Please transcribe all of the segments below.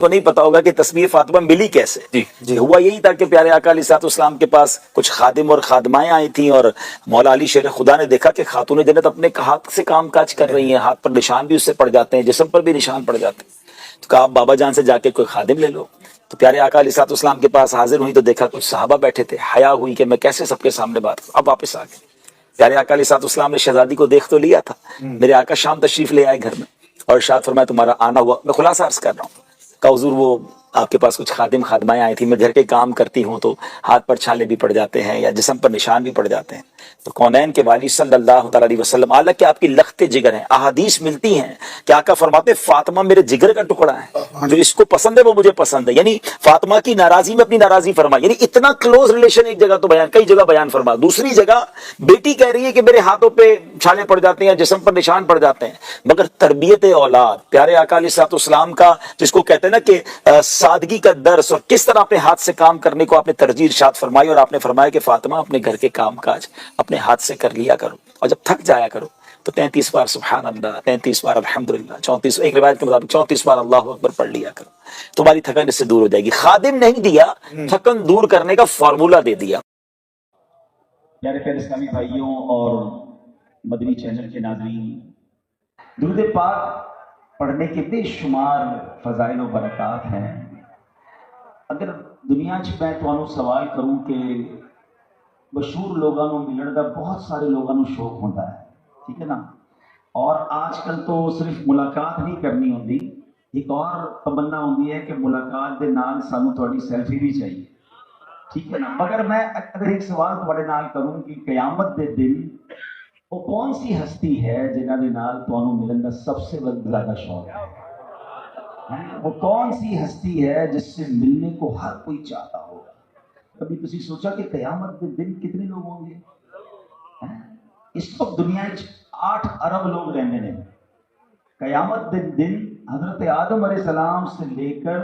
تو نہیں پتا ہوگا کہ تصویر فاطمہ ملی کیسے. جی ہوا یہی تھا کہ پیارے آقا علیہ الصلوۃ والسلام کے پاس کچھ خادم اور خادمائیں آئی تھیں اور مولا علی شیر خدا نے دیکھا کہ خاتون جنت اپنے ہاتھ سے کام کاج کر رہی ہیں، ہاتھ پر نشان بھی اس سے پڑ جاتے ہیں، جسم پر بھی نشان پڑ جاتے ہیں. تو کہا آپ بابا جان سے جا کے کوئی خادم لے لو. تو پیارے آقا علیہ الصلوۃ والسلام کے پاس حاضر ہوئی تو دیکھا کچھ صحابہ بیٹھے تھے. حیا ہوئی کہ میں کیسے سب کے سامنے بات کروں. اب واپس آ گئے. پیارے آقا علیہ الصلوۃ والسلام نے شہزادی کو دیکھ تو لیا تھا. میرے آقا شام تشریف لے آئے گھر میں اور ارشاد فرمایا تمہارا آنا ہوا. میں خلاصہ عرض کر رہا ہوں. کہا حضور وہ آپ کے پاس کچھ خادم خادمائیں آئی تھیں، میں گھر کے کام کرتی ہوں تو ہاتھ پر چھالے بھی پڑ جاتے ہیں یا جسم پر نشان بھی پڑ جاتے ہیں. تو کونین کے والی صلی اللہ تعالی علیہ وسلم اعلیٰ کہ آپ کی لخت جگر ہیں. احادیث ملتی ہیں کہ آقا فرماتے فاطمہ میرے جگر کا ٹکڑا ہے، جو اس کو پسند ہے وہ مجھے پسند ہے. یعنی فاطمہ کی ناراضی میں اپنی ناراضی فرما، یعنی اتنا کلوز ریلیشن ایک جگہ تو بیان، کئی جگہ بیان فرما. دوسری جگہ بیٹی کہہ رہی ہے کہ میرے ہاتھوں پہ چھالے پڑ جاتے ہیں، جسم پر نشان پڑ جاتے ہیں. مگر تربیت اولاد پیارے آقا علیہ الصلوۃ والسلام کا جس کو کہتے ہیں نا کہ سادگی کا درس، اور کس طرح اپنے ہاتھ سے کام کرنے کو آپ نے ترجیح ارشاد فرمائی. اور آپ نے فرمایا کہ فاطمہ اپنے گھر کے کام کاج اپنے ہاتھ سے کر لیا کرو، اور جب تھک جایا کرو تو 33 بار سبحان اللہ، 33 بار الحمدللہ، 34 ایک روایت کے مطابق 34 بار اللہ اکبر پڑھ لیا کرو. تمہاری تھکن اس سے دور ہو جائے گی. خادم نہیں دیا، تھکن دور کرنے کا فارمولہ دے دیا. پیارے پیارے اسلامی بھائیوں اور مدنی چینل کے ناظرین، درود پاک پڑھنے کے بے شمار فضائل و برکات ہیں. اگر دنیا میں تمہوں سوال کروں کہ مشہور لوگوں ملنے کا بہت سارے لوگوں شوق ہوتا ہے، ٹھیک ہے نا، اور آج کل تو صرف ملاقات نہیں کرنی ہوتی، ایک اور تمنا ہوتی ہے کہ ملاقات دے نال سانو تھوڑی سیلفی بھی چاہیے، ٹھیک ہے نا. مگر میں اگر ایک سوال تھوڑے نال کروں کہ قیامت دے دن وہ کون سی ہستی ہے جنہاں دے نال تمہوں ملن کا سب سے زیادہ شوق ہے؟ وہ کون سی ہستی ہے جس سے ملنے کو ہر کوئی چاہتا ہوگا؟ کبھی تسی سوچا کہ قیامت کے دن کتنے لوگ ہوں گے؟ اس وقت دنیا 8 ارب لوگ رہنے ہیں. قیامت کے دن حضرت آدم علیہ السلام سے لے کر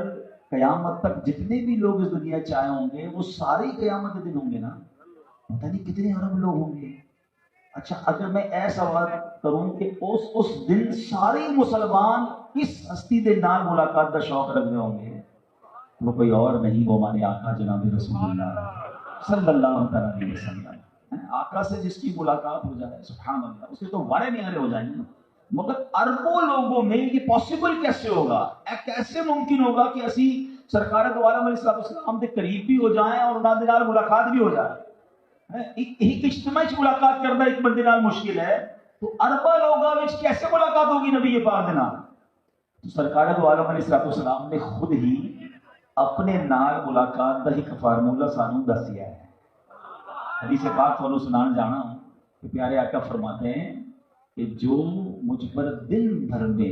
قیامت تک جتنے بھی لوگ اس دنیا چاہے ہوں گے وہ سارے قیامت کے دن ہوں گے نا. پتہ نہیں کتنے ارب لوگ ہوں گے. اچھا اگر میں ایسا سوال کروں کہ اس دن سارے مسلمان کس ہستی دے نال ملاقات کا شوق رکھتے ہوں گے؟ وہ کوئی اور نہیں، وہ ہمارے آقا جناب رسول اللہ صلی اللہ علیہ وسلم. آقا سے جس کی ملاقات ہو جائے سبحان اللہ، اس کے تو بڑے نیارے ہو جائیں گے. مگر اربوں لوگوں میں یہ پاسبل کیسے ہوگا؟ کیسے ممکن ہوگا کہ اسی سرکار دو عالم علیہ السلام کے قریب بھی ہو جائیں اور انہاں دے نال ملاقات بھی ہو جائے؟ ایک اجتماع ملاقات کرنا ایک بندے نال مشکل ہے، تو اربا لوگوں میں کیسے ملاقات ہوگی نبی پاک دے نال؟ تو سرکار دو عالم علیہ السلام نے خود ہی اپنے نال ملاقات کا ایک فارمولہ سانو دس دیا ہے. حدیث پاک تھانوں سنان جانا ہوں کہ پیارے آقا فرماتے ہیں کہ جو مجھ پر دن بھر میں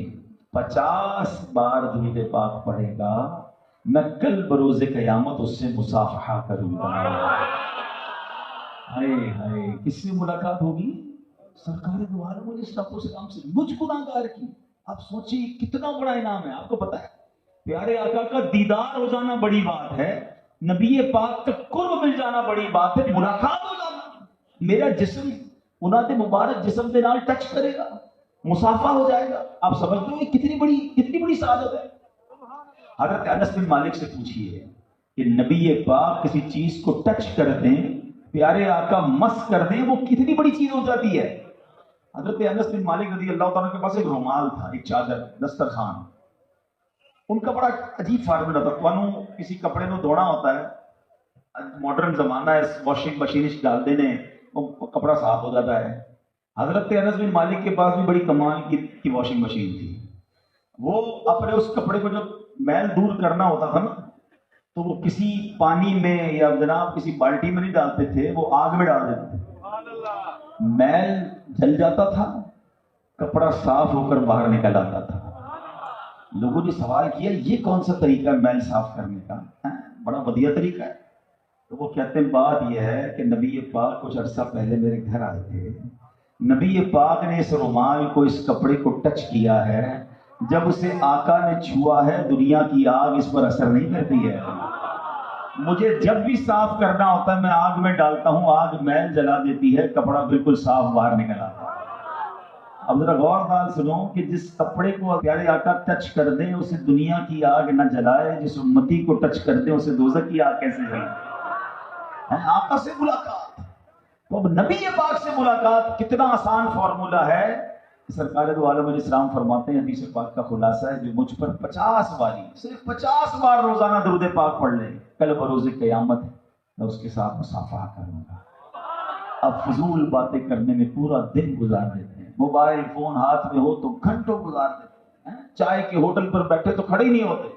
50 بار درود پاک پڑھے گا میں کل بروز قیامت اس سے مصافحہ کروں گا. ہائے ہائے، کس سے ملاقات ہوگی؟ سرکار دو عالم علیہ السلام سے، مجھ گناہگار کی. آپ سوچیے کتنا بڑا انعام ہے. آپ کو پتہ ہے پیارے آقا کا دیدار ہو جانا بڑی بات ہے، نبی پاک کا قرب مل جانا بڑی بات ہے، ملاقات ہو جانا، میرا جسم انہاں دے مبارک جسم دے نال ٹچ کرے گا، مصافحہ ہو جائے گا. آپ سمجھتے ہو کتنی بڑی سعادت ہے. حضرت انس بن مالک سے پوچھئے کہ نبی پاک کسی چیز کو ٹچ کر دیں، پیارے آقا مس کر دیں، وہ کتنی بڑی چیز ہو جاتی ہے. حضرت انس بن مالک رضی اللہ تعالیٰ کے پاس ایک رومال تھا، ایک چادر، دسترخوان. ان کا بڑا عجیب فارمولا تھا. تو کسی کپڑے کو دھونا ہوتا ہے، ماڈرن زمانہ ہے، واشنگ مشین ڈال دینے وہ کپڑا صاف ہو جاتا ہے. حضرت انس بن مالک کے پاس بھی بڑی کمال کی واشنگ مشین تھی. وہ اپنے اس کپڑے کو جب میل دور کرنا ہوتا تھا نا تو وہ کسی پانی میں یا جناب کسی بالٹی میں نہیں ڈالتے تھے، وہ آگ میں ڈال دیتے تھے. میل جل جاتا تھا، کپڑا صاف ہو کر باہر نکل آتا تھا. لوگوں نے سوال کیا یہ کون سا طریقہ ہے میل صاف کرنے کا؟ بڑا ودیہ طریقہ ہے. تو وہ کہتے ہیں بات یہ ہے کہ نبی پاک کچھ عرصہ پہلے میرے گھر آئے تھے، نبی پاک نے اس رومال کو، اس کپڑے کو ٹچ کیا ہے، جب اسے آقا نے چھوا ہے دنیا کی آگ اس پر اثر نہیں کرتی ہے. مجھے جب بھی صاف کرنا ہوتا ہے میں آگ میں ڈالتا ہوں، آگ میل جلا دیتی ہے، کپڑا بالکل صاف باہر نکل آتا ہے. اب ذرا غور دار سنو کہ جس کپڑے کو پیارے آقا ٹچ کر دیں اسے دنیا کی آگ نہ جلائے، جس امتی کو ٹچ کر دیں اسے دوزخ کی آگ کیسے جلائے؟ آقا سے ملاقات، تو اب نبی پاک سے ملاقات کتنا آسان فارمولہ ہے۔ سرکار دو عالم علیہ السلام فرماتے ہیں، حدیث پاک کا خلاصہ ہے، جو مجھ پر 50 باری، صرف 50 بار روزانہ درود پاک پڑھ لے، کل بروز قیامت میں اس کے ساتھ مصافحہ کروں گا۔ اب فضول باتیں کرنے میں پورا دن گزار دیتے ہیں، موبائل فون ہاتھ میں ہو تو گھنٹوں گزار دیتے ہیں، چائے کے ہوٹل پر بیٹھے تو کھڑے ہی نہیں ہوتے،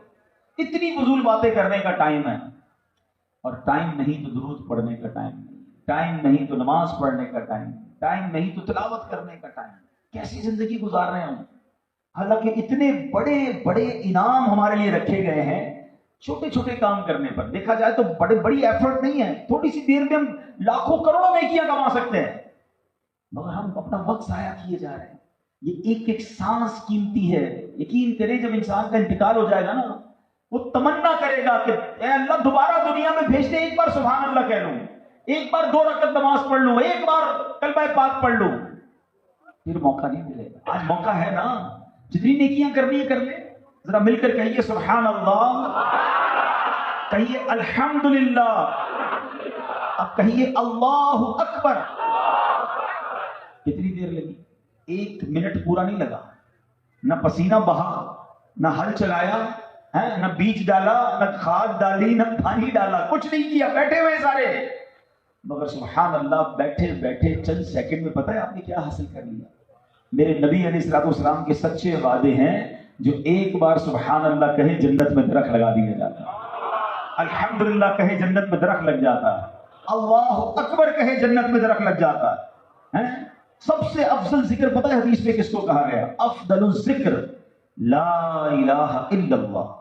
اتنی فضول باتیں کرنے کا ٹائم ہے۔ اور ٹائم نہیں تو درود پڑھنے کا ٹائم نہیں، ٹائم نہیں تو نماز پڑھنے کا ٹائم، ٹائم نہیں تو تلاوت کرنے کا ٹائم۔ کیسی زندگی گزار رہے ہیں ہم؟ حالانکہ اتنے بڑے بڑے انعام ہمارے لیے رکھے گئے ہیں چھوٹے چھوٹے کام کرنے پر۔ دیکھا جائے تو بڑی ایفرٹ نہیں ہے، تھوڑی سی دیر میں ہم لاکھوں کروڑوں نیکیاں کما سکتے ہیں، مگر ہم اپنا وقت ضائع کیے جا رہے ہیں۔ یہ ایک ایک سانس قیمتی ہے۔ یقین کریں جب انسان کا انتقال ہو جائے گا نا، وہ تمنا کرے گا کہ اے اللہ دوبارہ دنیا میں بھیج دے، ایک بار سبحان اللہ کہہ لوں، ایک بار 2 رکعت نماز پڑھ لوں، ایک بار کلمہ پاک پڑھ لوں۔ پھر موقع نہیں ملے گا۔ آج موقع ہے نا، جتنی نیکیاں کرنی ہے کر لیں۔ ذرا مل کر کہیے سبحان اللہ، کہیے الحمدللہ، اب کہیے اللہ اکبر۔ کتنی دیر لگی؟ 1 منٹ پورا نہیں لگا، نہ پسینہ بہا، نہ ہل چلایا، نہ بیج ڈالا، نہ کھاد ڈالی، نہ پانی ڈالا، کچھ نہیں کیا، بیٹھے ہوئے سارے۔ مگر سبحان اللہ بیٹھے بیٹھے چند سیکنڈ میں پتہ ہے آپ نے کیا حاصل کر لیا؟ میرے نبی علیہ الصلوۃ والسلام کے سچے وعدے ہیں، جو ایک بار سبحان اللہ کہے جنت میں درخت لگا دیا جاتا ہے، الحمدللہ کہے جنت میں درخت لگ جاتا ہے، اللہ اکبر کہے جنت میں درخت لگ جاتا ہے۔ سب سے افضل ذکر پتہ ہے حدیث میں کس کو کہا گیا؟ افضل الذکر لا الہ الا اللہ۔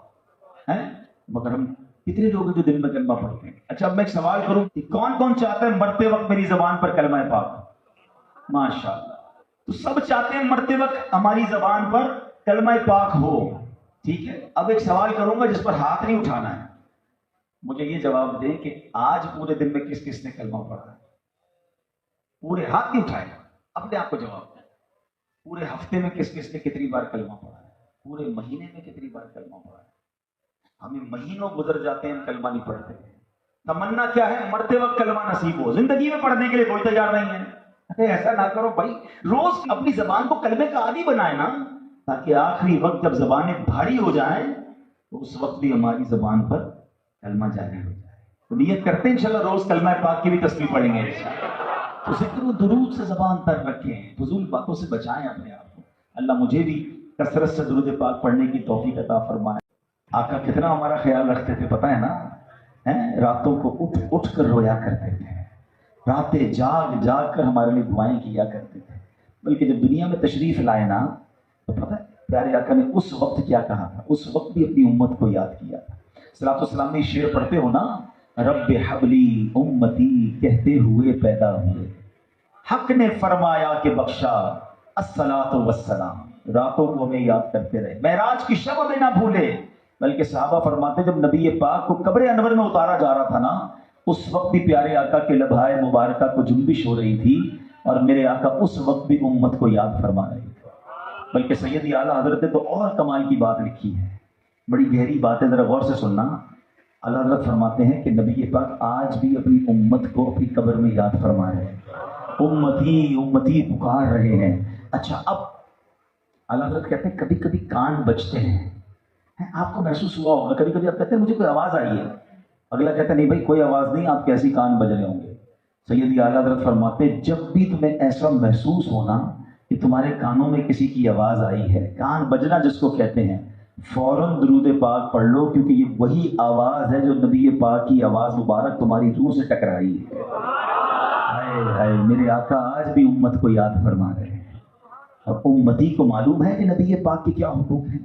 مگر ہم کتنے لوگ ہیں جو دن میں کلمہ پڑھتے ہیں؟ اچھا اب میں ایک سوال کروں کہ کون کون چاہتا ہے مرتے وقت میری زبان پر کلمہ پاک؟ ماشاءاللہ، تو سب چاہتے ہیں مرتے وقت ہماری زبان پر کلمہ پاک ہو، ٹھیک ہے۔ اب ایک سوال کروں گا جس پر ہاتھ نہیں اٹھانا ہے، مجھے یہ جواب دیں کہ آج پورے دن میں کس کس نے کلمہ پڑھا ہے؟ پورے ہاتھ نہیں اٹھائے گا، اپنے آپ کو جواب دیں۔ پورے ہفتے میں کس کس نے کتنی بار کلمہ پڑھا ہے؟ پورے مہینے میں کتنی بار کلمہ پڑھا ہے؟ ہمیں مہینوں گزر جاتے ہیں ہم کلمہ نہیں پڑھتے۔ تمنا کیا ہے؟ مرتے وقت کلمہ نصیب ہو۔ زندگی میں پڑھنے کے لیے کوئی تیار نہیں ہے۔ ایسا نہ کرو بھائی، روز اپنی زبان کو کلمے کا عادی بنائے نا، تاکہ آخری وقت جب زبانیں بھاری ہو جائیں تو اس وقت بھی ہماری زبان پر کلمہ جاری ہو جائے۔ تو نیت کرتے ہیں انشاءاللہ روز کلمہ پاک کی بھی تسبیح پڑھیں گے انشاءاللہ۔ تو ذکر و درود سے زبان تر رکھیں، فضول باتوں سے بچائیں اپنے آپ کو۔ اللہ مجھے بھی کثرت سے درود پاک پڑھنے کی توفیق عطا فرمائے۔ آقا کتنا ہمارا خیال رکھتے تھے پتہ ہے نا، راتوں کو اٹھ اٹھ کر رویا کرتے تھے، راتیں جاگ جاگ کر ہمارے لیے دعائیں کیا کرتے تھے۔ بلکہ جب دنیا میں تشریف لائے نا تو پتہ ہے پیارے آقا نے اس وقت کیا کہا تھا؟ اس وقت بھی اپنی امت کو یاد کیا تھا۔ صلوات والسلام میں شعر پڑھتے ہو نا، رب حبلی امتی کہتے ہوئے پیدا ہوئے، حق نے فرمایا کہ بخشا الصلاۃ والسلام، راتوں کو ہمیں یاد کرتے رہے، معراج کی شب ہمیں نہ بھولے۔ بلکہ صحابہ فرماتے جب نبی پاک کو قبر انور میں اتارا جا رہا تھا نا، اس وقت بھی پیارے آقا کے لبھائے مبارکہ کو جنبش ہو رہی تھی، اور میرے آقا اس وقت بھی امت کو یاد فرما رہے تھے۔ بلکہ سیدی اعلیٰ حضرت نے تو اور کمال کی بات لکھی ہے، بڑی گہری بات ہے، ذرا غور سے سننا۔ اللہ حضرت فرماتے ہیں کہ نبی پاک آج بھی اپنی امت کو اپنی قبر میں یاد فرما رہے ہیں، امتی امتی پکار رہے ہیں۔ اچھا اب اللہ حضرت کہتے ہیں کبھی کبھی کان بجتے ہیں، آپ کو محسوس ہوا ہوگا، کبھی کبھی آپ کہتے ہیں مجھے کوئی آواز آئی ہے، اگلا کہتا ہے نہیں بھائی کوئی آواز نہیں، آپ کیسی کان بج رہے ہوں گے۔ سیدی اعلیٰ حضرت فرماتے ہیں جب بھی تمہیں ایسا محسوس ہونا کہ تمہارے کانوں میں کسی کی آواز آئی ہے، کان بجنا جس کو کہتے ہیں، فوراً درود پاک پڑھ لو، کیونکہ یہ وہی آواز ہے جو نبی پاک کی آواز مبارک تمہاری روح سے ٹکرائی ہے۔ ہائے ہائے، میرے آقا آج بھی امت کو یاد فرما رہے ہیں، اور امتی کو معلوم ہے کہ نبی پاک کے کیا حقوق ہیں،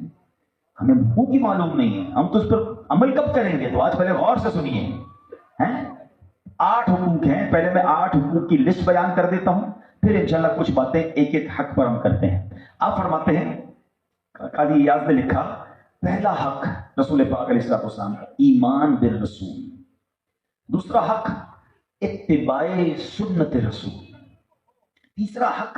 ہمیں حقوق کی معلوم نہیں ہے، ہم تو اس پر عمل کب کریں گے؟ تو آج پہلے غور سے سنیے، 8 حقوق ہیں، پہلے میں 8 حقوق کی لسٹ بیان کر دیتا ہوں، پھر انشاءاللہ کچھ باتیں ایک ایک حق پر ہم کرتے ہیں۔ آپ فرماتے ہیں، قاضی ایاز نے لکھا، پہلا حق رسول پاک علیہ الصلوۃ والسلام کا ایمان بالرسول، دوسرا حق اتباع سنت رسول، تیسرا حق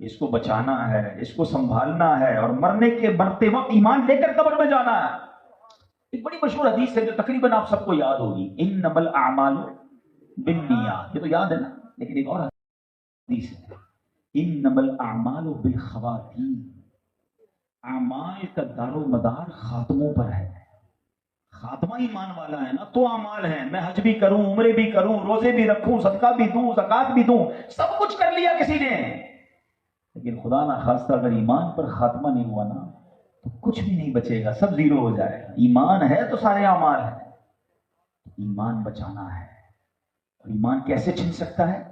اس کو بچانا ہے، اس کو سنبھالنا ہے، اور مرنے کے مرتے وقت ایمان لے کر قبر میں جانا ہے۔ ایک بڑی مشہور حدیث ہے جو تقریباً آپ سب کو یاد ہوگی، انما الاعمال بالنیات، یہ تو یاد ہے نا، لیکن ایک اور حدیث ہے، انما الاعمال بالخواتیم، اعمال کا دار و مدار خاتموں پر ہے۔ خاتمہ ایمان والا ہے نا تو اعمال ہیں، میں حج بھی کروں، عمرے بھی کروں، روزے بھی رکھوں، صدقہ بھی دوں، زکوٰۃ بھی دوں، سب کچھ کر لیا کسی نے، لیکن خدا نہ خواستہ اگر ایمان پر خاتمہ نہیں ہوا نا تو کچھ بھی نہیں بچے گا، سب زیرو ہو جائے گا۔ ایمان ہے تو سارے اعمال ہیں، ایمان بچانا ہے۔ اور ایمان کیسے چھن سکتا ہے،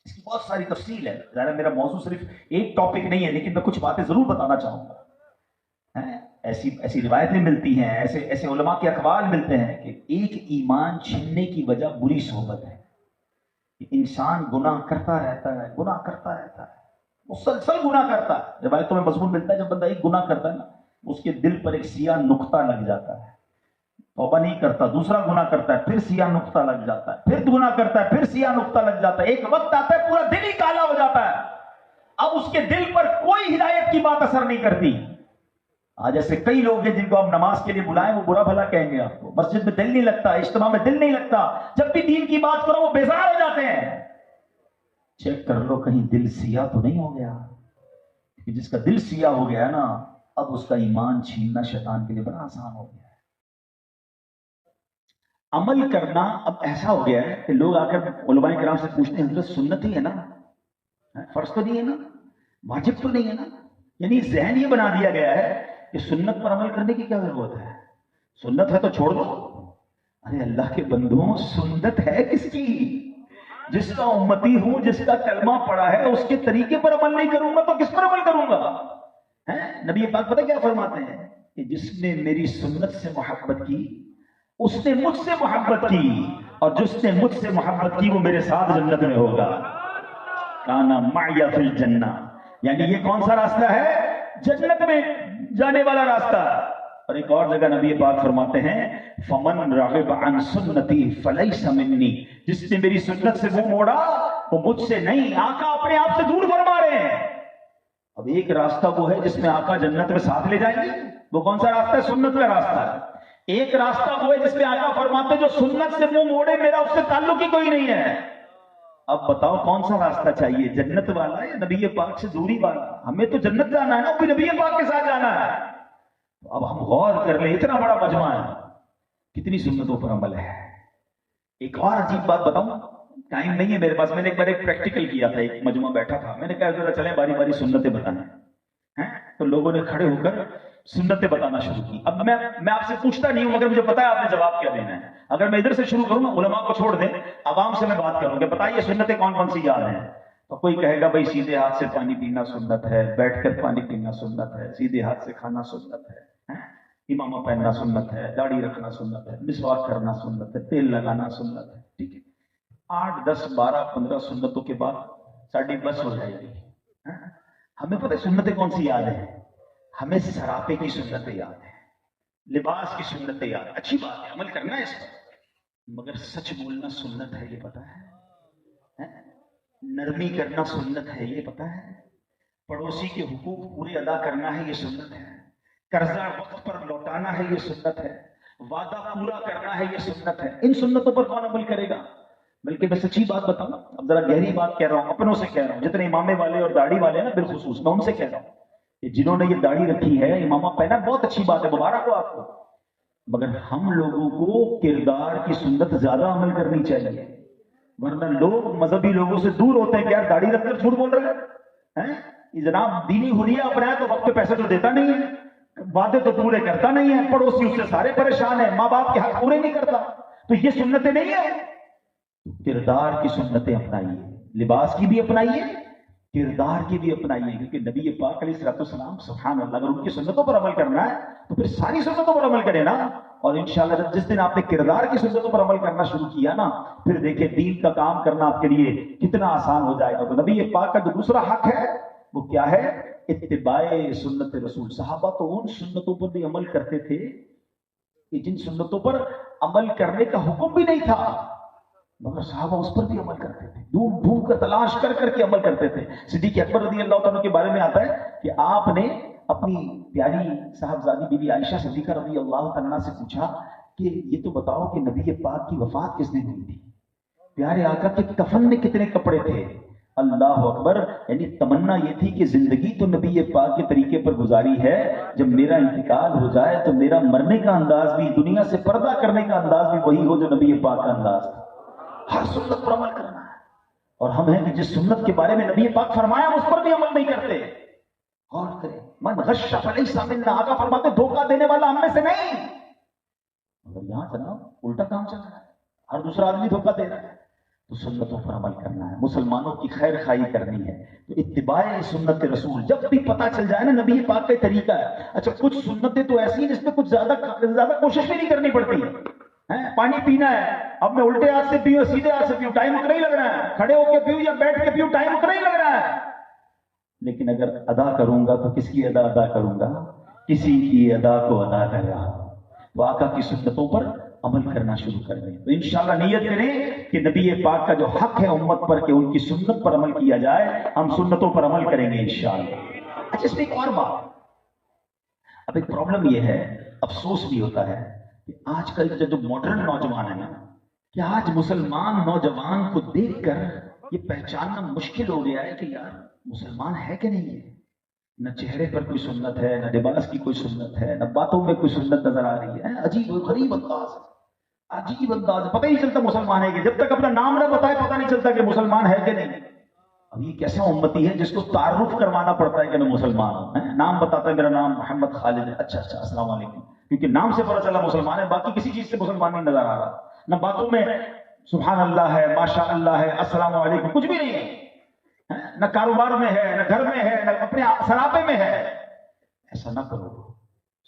اس کی بہت ساری تفصیل ہے، ظاہر میرا موضوع صرف ایک ٹاپک نہیں ہے، لیکن میں کچھ باتیں ضرور بتانا چاہوں گا۔ ایسی روایتیں ملتی ہیں، ایسے علماء کے اقوال ملتے ہیں کہ ایک ایمان چھننے کی وجہ بری صحبت ہے۔ انسان گناہ کرتا رہتا ہے، گناہ کرتا رہتا ہے، مسلسل گناہ کرتا ہے۔ روایتوں میں مضمون ملتا ہے جب بندہ ایک گناہ کرتا ہے نا اس کے دل پر ایک سیاہ نقطہ لگ جاتا ہے، توبہ نہیں کرتا، دوسرا گناہ کرتا ہے، پھر سیاہ نقطہ لگ جاتا ہے، پھر گناہ کرتا ہے، پھر سیاہ نقطہ لگ جاتا ہے، ایک وقت آتا ہے پورا دل ہی کالا ہو جاتا ہے، اب اس کے دل پر کوئی ہدایت کی بات اثر نہیں کرتی۔ آج ایسے کئی لوگ ہیں جن کو آپ نماز کے لیے بلائیں وہ برا بھلا کہیں گے، آپ کو مسجد میں دل نہیں لگتا، اجتماع میں دل نہیں لگتا، جب بھی دین کی بات کرو وہ بیزار ہو جاتے ہیں۔ چیک کر لو کہیں دل سیاہ تو نہیں ہو گیا، کہ جس کا دل سیاہ ہو گیا نا اب اس کا ایمان چھیننا شیطان کے لیے بڑا آسان ہو گیا ہے۔ عمل کرنا اب ایسا ہو گیا ہے کہ لوگ آ کر علماء کرام سے پوچھتے ہیں حضرت سنت ہی ہے نا، فرض تو نہیں ہے نا، واجب تو نہیں ہے نا، یعنی ذہن یہ بنا دیا گیا ہے کہ سنت پر عمل کرنے کی کیا ضرورت ہے، سنت ہے تو چھوڑ دو۔ ارے اللہ کے بندوں، سنت ہے کس کی؟ جس کا امتی ہوں، جس کا کلمہ پڑا ہے، اس کے طریقے پر عمل نہیں کروں گا تو کس پر عمل کروں گا؟ نبی پاک پتہ کیا فرماتے ہیں کہ جس نے میری سنت سے محبت کی اس نے مجھ سے محبت کی، اور جس نے مجھ سے محبت کی وہ میرے ساتھ جنت میں ہوگا، کانا معی فی الجنہ، یعنی یہ کون سا راستہ ہے؟ جنت میں جانے والا راستہ۔ اور ایک اور جگہ نبی پاک فرماتے ہیں فمن رغب عن سنتی فلیس منی، جس نے میری سنت سے منہ موڑا وہ مجھ سے نہیں۔ آقا اپنے آپ سے دور فرما رہے ہیں۔ اب ایک راستہ وہ ہے جس میں آقا جنت میں ساتھ لے جائیں گے، وہ کون سا راستہ ہے؟ سنت کا راستہ ہے۔ ایک راستہ وہ ہے جس میں آقا فرماتے جو سنت سے منہ موڑے میرا اس سے تعلق ہی کوئی نہیں ہے۔ اب بتاؤ کون سا راستہ چاہیے، جنت والا یا نبی پاک سے دوری والا؟ ہمیں تو جنت جانا ہے نا، کوئی نبی پاک کے ساتھ جانا ہے۔ اب ہم غور کر لیں، اتنا بڑا مجمع ہے، کتنی سنتوں پر عمل ہے۔ ایک اور عجیب بات بتاؤں، ٹائم نہیں ہے میرے پاس، میں نے ایک بار ایک پریکٹیکل کیا تھا، ایک مجمع بیٹھا تھا، میں نے کہا ذرا چلیں باری باری سنتیں بتانا، تو لوگوں نے کھڑے ہو کر سنتیں بتانا شروع کی۔ اب میں آپ سے پوچھتا نہیں ہوں مگر مجھے پتا ہے آپ نے جواب کیا دینا ہے۔ اگر میں ادھر سے شروع کروں نا، علماء کو چھوڑ دیں، عوام سے میں بات کروں کہ بتائیے سنتیں کون کون سی یاد ہیں، تو کوئی کہے گا بھائی سیدھے ہاتھ سے پانی پینا سنت ہے، بیٹھ کر پانی پینا سنت ہے، سیدھے ہاتھ سے کھانا سنت ہے، امامہ پہننا سنت ہے، داڑھی رکھنا سنت ہے، مسواک کرنا سنت ہے، تیل لگانا سنت ہے۔ ٹھیک ہے، 8 10 12 15 سنتوں کے بعد ساڑھی بس ہو جائے گی۔ ہمیں پتہ سنتیں کون سی یاد ہیں؟ ہمیں سراپے کی سنتیں یاد ہیں، لباس کی سنتیں یاد ہیں، اچھی بات ہے، عمل کرنا ہے اس پر، مگر سچ بولنا سنت ہے یہ پتہ ہے، نرمی کرنا سنت ہے یہ پتہ ہے، پڑوسی کے حقوق پورے ادا کرنا ہے یہ سنت ہے، قرضہ وقت پر لوٹانا ہے یہ سنت ہے، وعدہ پورا کرنا ہے یہ سنت ہے۔ ان سنتوں پر کون عمل کرے گا؟ بلکہ میں سچی بات بتاؤں، اب ذرا گہری بات کہہ رہا ہوں، اپنوں سے کہہ رہا ہوں، جتنے امامے والے اور داڑھی والے ہیں نا بالخصوص، میں ان سے کہہ رہا ہوں کہ جنہوں نے یہ داڑھی رکھی ہے، امامہ پہنا، بہت اچھی بات ہے، مبارک ہو آپ کو، مگر ہم لوگوں کو کردار کی سنت زیادہ عمل کرنی چاہیے، ورنہ لوگ مذہبی لوگوں سے دور ہوتے ہیں کہ یار داڑھی رکھ کر جھوٹ بول رہے ہیں، جناب دینی حلیہ اپنایا تو وقت پہ پیسے تو دیتا نہیں ہے، وعدے تو پورے کرتا نہیں ہے، پڑوسی اس سے سارے پریشان ہیں، ماں باپ کے حق پورے نہیں کرتا، تو یہ سنتیں نہیں ہیں۔ کردار کی سنتیں اپنائیے، لباس کی بھی اپنائیے، کردار کی بھی اپنائیے، کیونکہ نبی پاک علیہ الصلوۃ والسلام سبحان اللہ اگر ان کی سنتوں پر عمل کرنا ہے تو پھر ساری سنتوں پر عمل کرے نا۔ اور انشاءاللہ جس دن آپ نے کردار کی سنتوں پر عمل کرنا شروع کیا نا، پھر دیکھیں دین کا کام کرنا آپ کے لیے کتنا آسان ہو جائے گا۔ تو نبی پاک کا جو دوسرا حق ہے وہ کیا ہے؟ اتباع سنت رسول۔ صحابہ تو ان سنتوں پر بھی عمل کرتے تھے کہ جن سنتوں پر عمل کرنے کا حکم بھی نہیں تھا، مگر صحابہ اس پر بھی عمل کرتے تھے، ڈھونڈ ڈھونڈ کر تلاش کر کر کے عمل کرتے تھے۔ صدیق اکبر رضی اللہ تعالیٰ کے بارے میں آتا ہے کہ آپ نے اپنی پیاری صاحبزادی بی بی عائشہ صدیقہ رضی اللہ تعالیٰ سے پوچھا کہ یہ تو بتاؤ کہ نبی پاک کی وفات کس دن ہوئی تھی؟ پیارے آقا کے کفن میں کتنے کپڑے تھے؟ اللہ اکبر، یعنی تمنا یہ تھی کہ زندگی تو نبی پاک کے طریقے پر گزاری ہے، جب میرا انتقال ہو جائے تو میرا مرنے کا انداز بھی، دنیا سے پردہ کرنے کا انداز بھی وہی ہو جو نبی پاک کا انداز تھا۔ ہر سنت پر عمل کرنا ہے، اور ہم ہیں کہ جس سنت کے بارے میں نبی پاک فرمایا اس پر بھی عمل نہیں کرتے۔ غور کریں، من غش فلیس منا، آقا فرماتے دھوکہ دینے والا ہم میں سے نہیں۔ مگر یہاں جناب الٹا کام چل رہا ہے، ہر دوسرا آدمی دھوکہ دے رہا ہے۔ تو سنتوں پر عمل کرنا ہے، مسلمانوں کی خیر خواہی کرنی ہے، تو اتباع سنت رسول جب بھی پتہ چل جائے نا نبی پاک کا طریقہ ہے۔ اچھا کچھ سنتیں تو ایسی ہیں جس میں کچھ زیادہ کوشش بھی نہیں کرنی پڑتی ہے۔ پانی پینا ہے، اب میں الٹے ہاتھ سے پیوں سیدھے ہاتھ سے پیوں ٹائم اتنا ہی لگ رہا ہے، کھڑے ہو کے پیوں یا بیٹھ کے پیوں ٹائم اتنا ہی لگ رہا ہے، لیکن اگر ادا کروں گا تو کس کی ادا کروں گا؟ کسی کی ادا کو ادا کر رہا ہوں۔ تو آقا کی سنتوں پر عمل کرنا شروع کر دیں، تو انشاءاللہ نیت کریں کہ نبی پاک کا جو حق ہے امت پر کہ ان کی سنت پر عمل کیا جائے، ہم سنتوں پر عمل کریں گے انشاءاللہ۔ اچھا اس میں ایک اور بات، اب ایک پرابلم یہ ہے، افسوس بھی ہوتا ہے کہ آج کل جو ماڈرن نوجوان ہے نا، کہ آج مسلمان نوجوان کو دیکھ کر یہ پہچاننا مشکل ہو گیا ہے کہ یار مسلمان ہے کہ نہیں ہے۔ نہ چہرے پر کوئی سنت ہے، نہ لباس کی کوئی سنت ہے، نہ باتوں میں کوئی سنت نظر آ رہی ہے۔ عجیب و غریب انداز، عجیب انداز، پتہ ہی نہیں چلتا مسلمان ہے کہ، جب تک اپنا نام نہ بتائے پتہ نہیں چلتا کہ مسلمان ہے کہ نہیں۔ اب یہ کیسا امتی ہے جس کو تعارف کروانا پڑتا ہے کہ میں مسلمان ہوں، نام بتاتا ہے میرا نام محمد خالد ہے، اچھا السلام علیکم، کیونکہ نام سے پتہ چلا مسلمان ہے، باقی کسی چیز سے مسلمان نہیں نظر آ رہا، نہ باتوں میں سبحان اللہ ہے، ماشاء اللہ ہے، السلام علیکم، کچھ بھی نہیں ہے، نہ کاروبار میں ہے، نہ گھر میں ہے، نہ اپنے سراپے میں ہے۔ ایسا نہ کرو،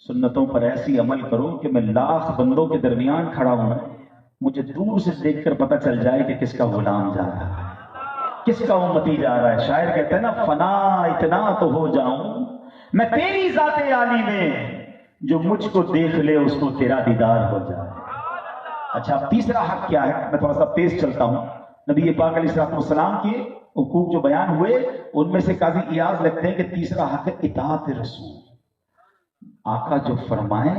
سنتوں پر ایسی عمل کرو کہ میں لاکھ بندوں کے درمیان کھڑا ہوں، مجھے دور سے دیکھ کر پتہ چل جائے کہ کس کا غلام جا رہا ہے، کس کا امتی جا رہا ہے۔ شاعر کہتے ہیں نا، فنا اتنا تو ہو جاؤں میں تیری ذات عالی میں، جو مجھ کو دیکھ لے اس کو تیرا دیدار ہو جائے۔ اچھا اب تیسرا حق کیا ہے؟ میں تھوڑا سا تیز چلتا ہوں۔ نبی پاک علیہ السلام کے حقوق جو بیان ہوئے ان میں سے قاضی ایاز لکھتے ہیں کہ تیسرا حق ہے اطاعت رسول، آقا جو فرمائے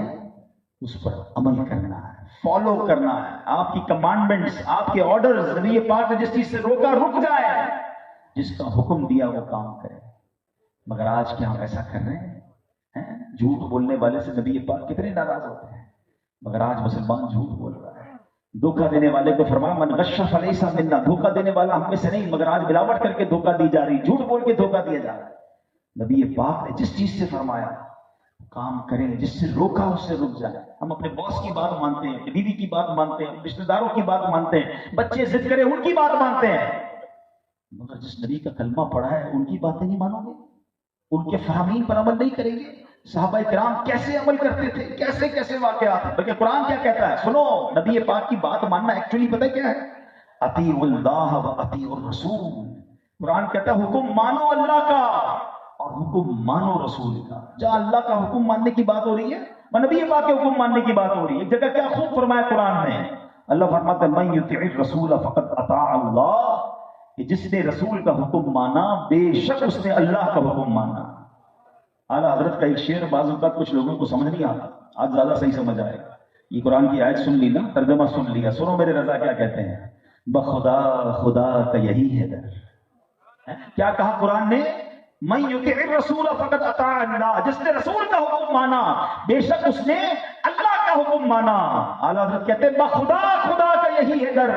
اس پر عمل کرنا ہے، فالو کرنا ہے، آپ کی کمانڈمنٹس، آپ کے آرڈرز، نبی پاک نے جس چیز سے روکا رک جائے، جس کا حکم دیا وہ کام کرے۔ مگر آج کیا ہم ایسا کر رہے ہیں؟ جھوٹ بولنے والے سے نبی پاک کتنے ناراض ہوتے ہیں، مگر آج مسلمان جھوٹ بول رہا ہے۔ دھوکہ دینے والے کو فرمایا من غش فلیس منا، دھوکہ دینے والا ہم میں سے نہیں، مگر آج ملاوٹ کر کے دھوکہ دی جا رہی، جھوٹ بول کے دھوکہ دیا جا رہا ہے۔ نبی پاک نے جس چیز سے فرمایا کام کریں، جس سے روکا اس سے رک جائے۔ ہم اپنے باس کی بات مانتے ہیں، بیوی کی بات مانتے ہیں، رشتہ داروں کی بات مانتے ہیں، بچے ضد کرے ان کی بات مانتے ہیں، مگر جس نبی کا کلمہ پڑھا ہے ان کی باتیں نہیں مانو گے، ان کے فرامین پر عمل نہیں کریں گے۔ صحابہ کرام کیسے عمل کرتے تھے، کیسے کیسے واقعات ہیں، بلکہ قرآن کیا کہتا ہے سنو، نبی پاک کی بات ماننا ایکچولی پتہ کیا ہے؟ اطیعوا اللہ و اطیعوا الرسول۔ قرآن کہتا ہے حکم مانو اللہ کا اور حکم مانو رسول کا۔ جہاں اللہ کا حکم ماننے کی بات ہو رہی ہے، نبی پاک کے حکم ماننے کی بات ہو رہی ہے۔ ایک جگہ کیا خوب فرمایا قرآن میں، اللہ فرماتا ہے من یطع الرسول فقد اطاع اللہ، کہ جس نے رسول کا حکم مانا بے شک اس نے اللہ کا حکم مانا۔ اعلیٰ حضرت کا ایک شعر بعض اوقات کچھ لوگوں کو سمجھ نہیں آتا، آج زیادہ صحیح سمجھ آئے گا۔ یہ قرآن کی آیت سن لی نا، ترجمہ سن لیا، سنو میرے رضا کیا کہتے ہیں، بخدا خدا کا یہی ہے در۔ کیا کہا قرآن نے؟ من یطع الرسول فقد اطاع اللہ، جس نے رسول کا حکم مانا بے شک اس نے اللہ کا حکم مانا۔ اعلیٰ حضرت کہتے ہیں بخدا خدا کا یہی ہے در،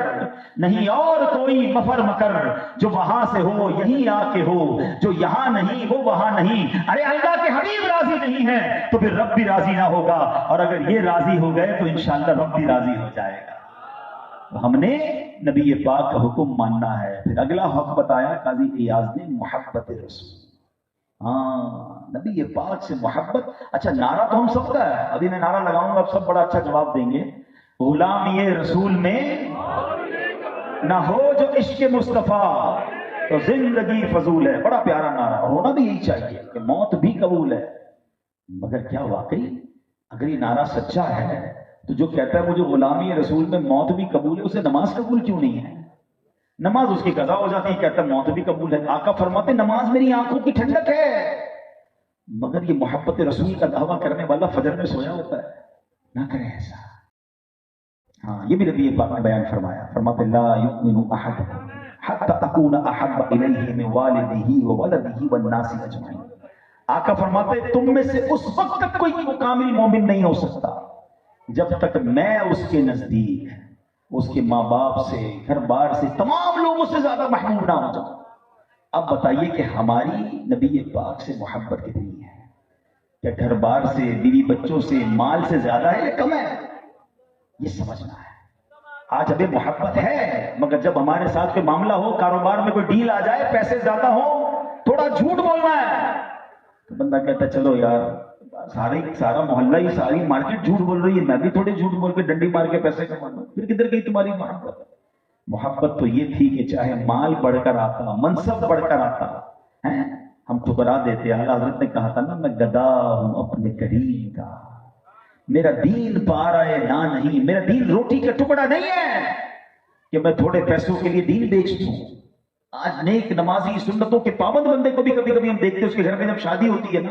نہیں اور کوئی مفر مکر، جو وہاں سے ہو یہیں آ کے ہو، جو یہاں نہیں وہ وہاں نہیں۔ ارے اللہ کے حبیب راضی نہیں ہے تو پھر رب بھی راضی نہ ہوگا، اور اگر یہ راضی ہو گئے تو انشاءاللہ رب بھی راضی ہو جائے گا۔ ہم نے نبی پاک کا حکم ماننا ہے۔ پھر اگلا حق بتایا قاضی ایاز نے، محبت رسول۔ نبی پاک سے محبت۔ اچھا نعرہ تو ہم سب کا ہے، ابھی میں نعرہ لگاؤں گا اب سب بڑا اچھا جواب دیں گے، غلام یہ رسول میں نہ ہو جو عشق مصطفیٰ تو زندگی فضول ہے۔ بڑا پیارا نعرہ، ہونا بھی یہی چاہیے کہ موت بھی قبول ہے۔ مگر کیا واقعی اگر یہ نعرہ سچا ہے تو جو کہتا ہے مجھے غلامی رسول میں موت بھی قبول ہے، اسے نماز قبول کیوں نہیں ہے؟ نماز اس کی قضا ہو جاتی ہے، کہتا ہے موت بھی قبول ہے۔ آقا فرماتے نماز میری آنکھوں کی ٹھنڈک ہے، مگر یہ محبت رسول کا دعویٰ کرنے والا فجر میں سویا ہوتا ہے، نہ کریں ایسا۔ ہاں یہ بھی نبی پاک نے بیان فرمایا، فرماتے لا یؤمن احدکم حتی اکون احب الیہ من والدہ وولدہ والناس اجمعین۔ آقا فرماتے تم میں سے اس وقت تک کوئی کامل مومن نہیں ہو سکتا جب تک میں اس کے نزدیک اس کے ماں باپ سے، گھر بار سے، تمام لوگوں سے زیادہ محبوب نہ ہو جاؤں۔ اب بتائیے کہ ہماری نبی پاک سے محبت کتنی ہے؟ کیا گھر بار سے، بیوی بچوں سے، مال سے زیادہ ہے یا کم ہے؟ یہ سمجھنا ہے۔ آج ابھی محبت ہے، مگر جب ہمارے ساتھ کوئی معاملہ ہو، کاروبار میں کوئی ڈیل آ جائے، پیسے زیادہ ہو، تھوڑا جھوٹ بولنا ہے تو بندہ کہتا ہے چلو یار سارا محلہ ہی، ساری مارکیٹ جھوٹ بول رہی ہے، میں بھی تھوڑے جھوٹ بول کے ڈنڈی مار کے پیسے کما لوں۔ پھر کدھر گئی تمہاری محبت؟ محبت تو یہ تھی کہ چاہے مال بڑھ کر آتا، منصب بڑھ کر آتا ہے، ہم ٹھکرا دیتے۔ اعلیٰ حضرت نے کہا تھا نا، میں گدا ہوں اپنے کریم کا، میرا دین پارا نہ نہیں، میرا دین روٹی کا ٹکڑا نہیں ہے کہ میں تھوڑے پیسوں کے لیے دین بیچ دوں۔ آج نیک نمازی سنتوں کے پابند بندے کو بھی کبھی ہم دیکھتے ہیں، اس کے گھر میں جب شادی ہوتی ہے نا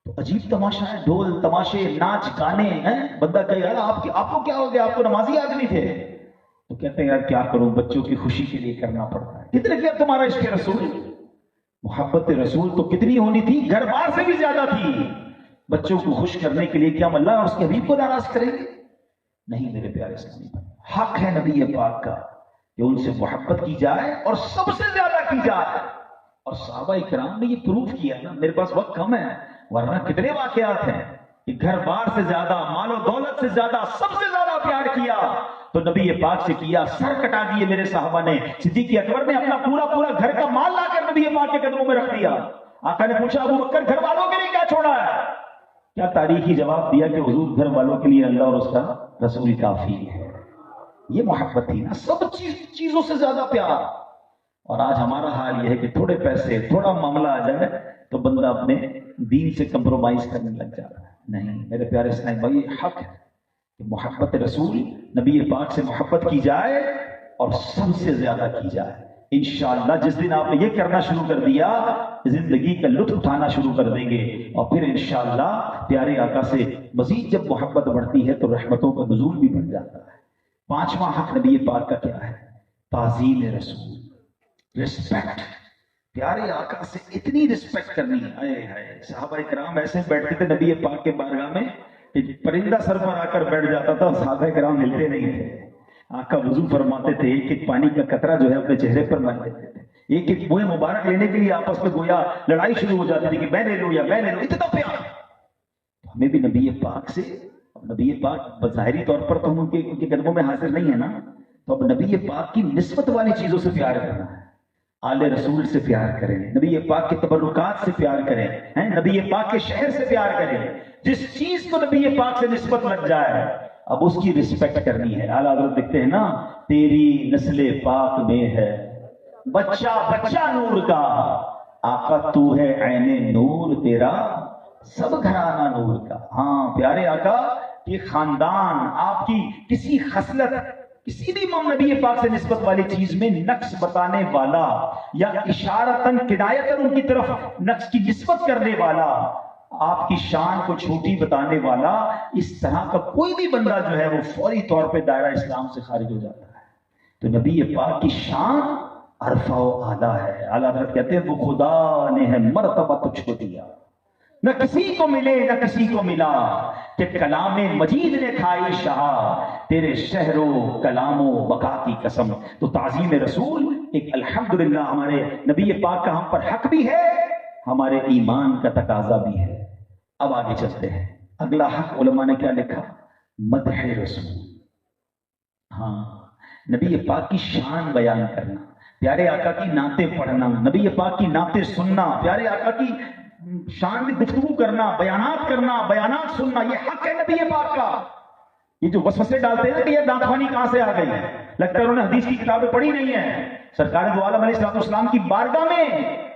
تو عجیب تماشا ہے، ڈھول تماشے، ناچ گانے ہیں۔ بندہ کہے یار آپ کو کیا ہو گیا، آپ کو نمازی آدمی تھے؟ تو کہتے ہیں یار کیا کروں، بچوں کی خوشی کے لیے کرنا پڑتا ہے۔ کتنے کیا تمہارا عشق رسول؟ محبت رسول تو کتنی ہونی تھی، گھر بار سے بھی زیادہ تھی۔ بچوں کو خوش کرنے کے لیے کیا ہم اللہ اور اس کے حبیب کو ناراض کریں گے؟ نہیں میرے پیارے اسلامی بھائی، حق ہے نبی پاک کا کہ ان سے محبت کی جائے اور سب سے زیادہ کی جائے۔ اور صحابہ کرام نے یہ پروف کیا نا، میرے پاس وقت کم ہے ورنہ کتنے واقعات ہیں کہ گھر بار سے زیادہ، مال و دولت سے زیادہ، سب سے زیادہ پیار کیا تو نبی پاک سے کیا۔ سر کٹا دیے میرے صحابہ نے، صدیق اکبر نے اپنا پورا گھر کا مال لا کر نبی پاک کے قدموں میں رکھ دیا۔ آقا نے پوچھا ابو بکر گھر والوں کے لیے کیا چھوڑا ہے؟ کیا تاریخی جواب دیا کہ حضور گھر والوں کے لیے اللہ اور اس کا رسول کافی ہے۔ یہ محبت تھی نا، سب چیزوں سے زیادہ پیار۔ اور آج ہمارا حال یہ ہے کہ تھوڑے پیسے، تھوڑا معاملہ آ جائے تو بندہ اپنے دین سے کمپرومائز کرنے لگ جاتا ہے۔ نہیں میرے پیارے اسلام بھائی، حق ہے کہ محبت رسول، نبی پاک سے محبت کی جائے اور سب سے زیادہ کی جائے۔ انشاءاللہ جس دن آپ نے یہ کرنا شروع کر دیا، زندگی کا لطف اٹھانا شروع کر دیں گے، اور پھر انشاءاللہ پیارے آقا سے مزید جب محبت بڑھتی ہے تو رحمتوں کا نزول بھی بڑھ جاتا ہے۔ پانچواں حق نبی پاک کا کیا ہے؟ تعظیم رسول، رسپیکٹ۔ پیارے آقا سے اتنی رسپیکٹ کرنی ہے۔ صحابہ کرام ایسے بیٹھتے تھے نبی پاک کے بارگاہ میں کہ پرندہ سر پر آ کر بیٹھ جاتا تھا، صحابہ کرام ملتے نہیں تھے۔ آقا وضو فرماتے تھے، ایک ایک پانی کا قطرہ جو ہے اپنے چہرے پر مل لیتے تھے، ایک ایک منہ مبارک لینے کے لیے آپس میں گویا لڑائی شروع ہو جاتی تھی کہ میں لے لوں یا میں لے لوں، اتنا پیار۔ ہمیں بھی نبی پاک سے، نبی پاک بظاہری طور پر تو ہم ان کے قدموں میں حاضر نہیں ہے نا، تو اب نبی پاک کی نسبت والی چیزوں سے پیار کرنا ہے۔ آل رسول سے پیار کریں، نبی پاک کے تبرکات سے پیار کریں، نبی پاک کے شہر سے پیار کریں۔ جس چیز کو نبی پاک سے نسبت لگ جائے اب اس کی رسپیکٹ کرنی ہے۔ اعلیٰ حضرت لکھتے ہیں نا، تیری نسل پاک میں ہے بچہ بچہ نور کا، آقا تو ہے عین نور تیرا سب گھرانہ نور کا۔ ہاں پیارے آقا یہ خاندان آپ کی کسی خصلت، کسی بھی نبی پاک سے نسبت والی چیز میں نقص بتانے والا یا اشارتاً کنایتاً ان کی طرف نقص کی نسبت کرنے والا، آپ کی شان کو چھوٹی بتانے والا، اس طرح کا کوئی بھی بندہ جو ہے وہ فوری طور پہ دائرہ اسلام سے خارج ہو جاتا ہے۔ تو نبی پاک کی شان عرفہ و اعلیٰ ہے۔ اعلیٰ حضرت کہتے ہیں وہ خدا نے ہے مرتبہ تجھ کو دیا، نہ کسی کو ملے نہ کسی کو ملا، کہ کلام مجید نے کھائی شہا، تیرے شہر و کلام و بقا کی قسم۔ تو تعظیم رسول ایک الحمدللہ ہمارے نبی پاک کا ہم پر حق بھی ہے، ہمارے ایمان کا تقاضا بھی ہے۔ اب آگے چلتے ہیں، اگلا حق علماء نے کیا لکھا؟ مدح رسول۔ ہاں نبی پاک کی شان بیان کرنا، پیارے آقا کی نعتیں پڑھنا، نبی پاک کی نعتیں سننا، پیارے آقا کی شان میں گفتگو کرنا، بیانات کرنا، بیانات سننا، یہ حق ہے نبی پاک کا۔ یہ جو وسوسے ڈالتے ہیں کہ یہ دانتوانی کہاں سے آ گئی، لگتا ہے انہوں نے حدیث کی کتابیں پڑھی نہیں ہیں۔ سرکار دو عالم علیہ السلام کی بارگاہ میں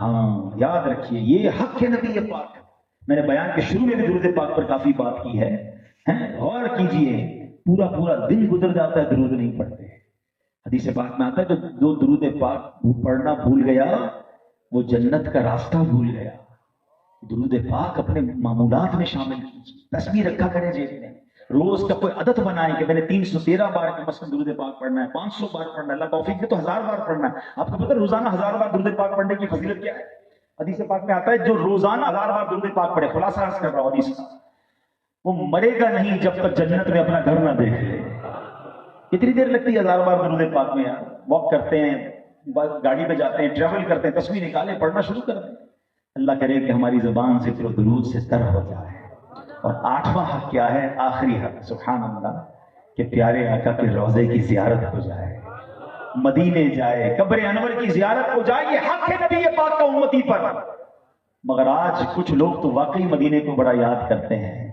ہاں یاد رکھیے یہ حق ہے نبی پاک. میں نے بیان کے شروع میں بھی درود پاک پر کافی بات کی ہے. غور کیجئے پورا پورا دن گزر جاتا ہے درود نہیں پڑھتے. حدیث پاک میں آتا ہے جو درود پاک پڑھنا بھول گیا وہ جنت کا راستہ بھول گیا. درود پاک اپنے معمولات میں شامل کیجیے. تصویر رکھا کریں جیب میں. روز کا کوئی عادت بنائیں کہ میں نے 313 بار کے مثلا درود پاک پڑھنا ہے, 500 بار پڑھنا ہے, اللہ توفیق دے تو 1000 بار پڑھنا ہے. آپ کو پتہ ہے روزانہ 1000 بار درود پاک پڑھنے کی فضیلت کیا ہے؟ حدیث پاک میں آتا ہے جو روزانہ 1000 بار درود پاک پڑھے, خلاصہ عرض کر رہا ہوں حدیث کا, وہ مرے گا نہیں جب تک جنت میں اپنا گھر نہ دیکھ لے. کتنی دیر لگتی ہے 1000 بار درود پاک میں؟ واک کرتے ہیں, گاڑی پہ جاتے ہیں, ٹریول کرتے ہیں, تصویر نکالیں, پڑھنا شروع کر دیں. اللہ کرے کہ ہماری زبان ذکر و درود سے تر ہو جائے. اور 8واں حق کیا ہے؟ آخری حق, سبحان اللہ, کہ پیارے آقا کے روضے کی زیارت ہو جائے, مدینے جائے, قبر انور کی زیارت ہو جائے. یہ حق ہے نبی پاک کا امتی پر. مگر آج کچھ لوگ تو واقعی مدینے کو بڑا یاد کرتے ہیں,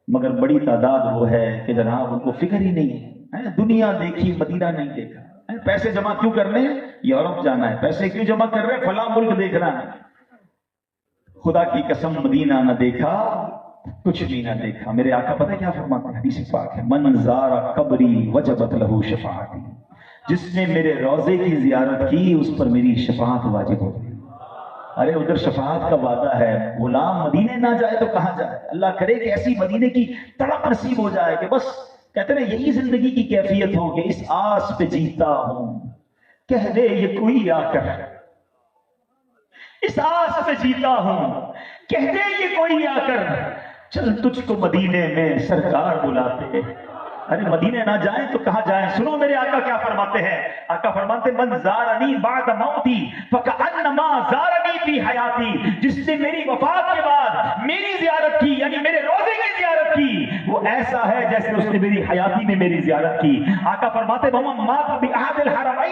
مگر بڑی تعداد وہ ہے کہ جناب ان کو فکر ہی نہیں ہے. دنیا دیکھی, مدینہ نہیں دیکھا. پیسے جمع کیوں کرنے ہیں؟ یورپ جانا ہے. پیسے کیوں جمع کر رہے ہیں؟ فلاں ملک دیکھنا ہے. خدا کی قسم مدینہ نہ دیکھا, کچھ بھی نہ دیکھا. میرے آقا پتہ کیا فرماتے ہیں؟ حدیث پاک ہے, من زار قبری وجبت لہ شفاعتی. جس نے میرے روضے کی زیارت کی اس پر میری شفاعت واجب ہو گئی. ارے ادھر شفاعت کا وعدہ ہے, غلام مدینے نہ جائے تو کہاں جائے؟ اللہ کرے کہ ایسی مدینے کی تڑپ نصیب ہو جائے کہ بس کہتے ہیں یہی زندگی کی کیفیت ہو کہ اس آس پہ جیتا ہوں, کہہ دے یہ کوئی آ کر, اس آس پہ جیتا ہوں, کہہ دے یہ کوئی آ کر, چل تجھ کو مدینے میں سرکار بلاتے. ارے مدینے نہ جائیں تو کہاں جائیں؟ سنو میرے آقا کیا فرماتے ہیں. آقا فرماتے من زارنی بعد موتی فکأنما زارنی فی حیاتی. جس نے میری وفات کے بعد میری زیارت کی, یعنی میرے روزے کی زیارت کی, وہ ایسا ہے جیسے اس نے میری حیاتی میں میری زیارت کی. آقا فرماتے ومن مات بأحد الحرمین